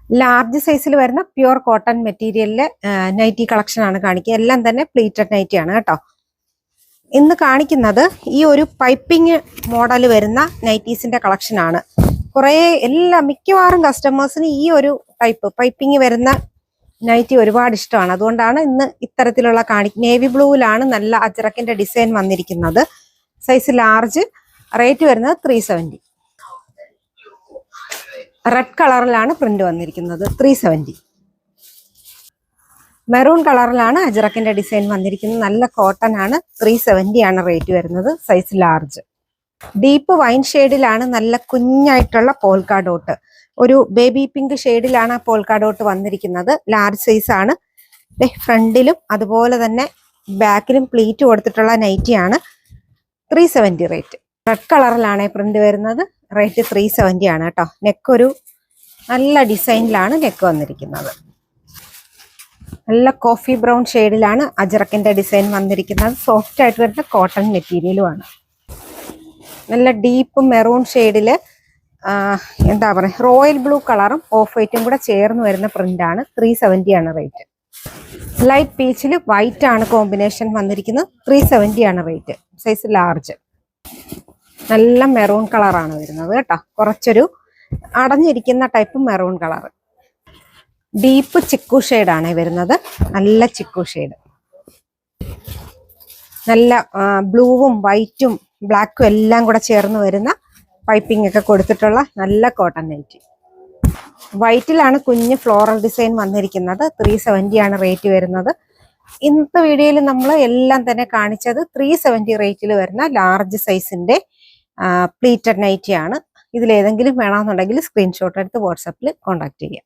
Large സൈസിൽ വരുന്ന pure cotton മെറ്റീരിയലിലെ nightie collection ആണ് കാണിക്കുക. എല്ലാം തന്നെ പ്ലീറ്റഡ് നൈറ്റി ആണ് കേട്ടോ. ഇന്ന് കാണിക്കുന്നത് ഈ ഒരു പൈപ്പിംഗ് മോഡൽ വരുന്ന നൈറ്റീസിന്റെ കളക്ഷൻ ആണ്. മിക്കവാറും കസ്റ്റമേഴ്സിന് ഈ ഒരു ടൈപ്പ് പൈപ്പിംഗ് വരുന്ന നൈറ്റി ഒരുപാട് ഇഷ്ടമാണ്. അതുകൊണ്ടാണ് ഇന്ന് ഇത്തരത്തിലുള്ള നേവി ബ്ലൂവിലാണ് നല്ല അജ്രക്കിന്റെ ഡിസൈൻ വന്നിരിക്കുന്നത്. സൈസ് ലാർജ്, റേറ്റ് വരുന്നത് 370. റെഡ് കളറിലാണ് പ്രിന്റ് വന്നിരിക്കുന്നത്, 370. മെറൂൺ കളറിലാണ് അജ്രക്കിന്റെ ഡിസൈൻ വന്നിരിക്കുന്നത്. നല്ല കോട്ടൺ ആണ്, 370 ആണ് റേറ്റ് വരുന്നത്. Size large. ഡീപ്പ് വൈൻ ഷെയ്ഡിലാണ് നല്ല കുഞ്ഞായിട്ടുള്ള പോൾക്ക ഡോട്ട്. ഒരു ബേബി പിങ്ക് ഷെയ്ഡിലാണ് ആ പോൾക്ക ഡോട്ട് വന്നിരിക്കുന്നത്. ലാർജ് സൈസ് ആണ്. ഫ്രണ്ടിലും അതുപോലെ തന്നെ ബാക്കിലും പ്ലീറ്റ് കൊടുത്തിട്ടുള്ള നൈറ്റിയാണ്. 370 റേറ്റ്. റെഡ് കളറിലാണ് പ്രിന്റ് വരുന്നത്. റേറ്റ് 370 ആണ് കേട്ടോ. നെക്ക് ഒരു നല്ല ഡിസൈനിലാണ് നെക്ക് വന്നിരിക്കുന്നത്. നല്ല കോഫി ബ്രൗൺ ഷെയ്ഡിലാണ് അജ്രക്കിന്റെ ഡിസൈൻ വന്നിരിക്കുന്നത്. സോഫ്റ്റ് ആയിട്ട് വരുന്ന കോട്ടൺ മെറ്റീരിയലുമാണ്. നല്ല ഡീപ്പ് മെറൂൺ ഷെയ്ഡില് എന്താ പറയുക, റോയൽ ബ്ലൂ കളറും ഓഫ് വൈറ്റും കൂടെ ചേർന്ന് വരുന്ന പ്രിന്റ് ആണ്. 370 ആണ് റേറ്റ്. ലൈറ്റ് പീച്ചിൽ വൈറ്റ് ആണ് കോമ്പിനേഷൻ വന്നിരിക്കുന്നത്. 370 ആണ് റേറ്റ്. Size large. നല്ല മെറൂൺ കളറാണ് വരുന്നത് കേട്ടോ. കുറച്ചൊരു അടഞ്ഞിരിക്കുന്ന type maroon colour. Deep chikoo ഷെയ്ഡാണ് വരുന്നത്. നല്ല ചിക്കു ഷെയ്ഡ്. നല്ല ബ്ലൂവും വൈറ്റും ബ്ലാക്കും എല്ലാം കൂടെ ചേർന്ന് വരുന്ന പൈപ്പിംഗ് ഒക്കെ കൊടുത്തിട്ടുള്ള നല്ല കോട്ടൺ നൈറ്റി. വൈറ്റിലാണ് കുഞ്ഞ് ഫ്ലോറൽ ഡിസൈൻ വന്നിരിക്കുന്നത്. 370 ആണ് റേറ്റ് വരുന്നത്. ഇന്നത്തെ വീഡിയോയിൽ നമ്മൾ എല്ലാം തന്നെ കാണിച്ചത് 370 റേറ്റിൽ വരുന്ന ലാർജ് സൈസിന്റെ പ്ലീറ്റഡ് നൈറ്റി ആണ്. ഇതിലേതെങ്കിലും വേണമെന്നുണ്ടെങ്കിൽ സ്ക്രീൻഷോട്ട് എടുത്ത് വാട്സാപ്പിൽ കോൺടാക്ട് ചെയ്യാം.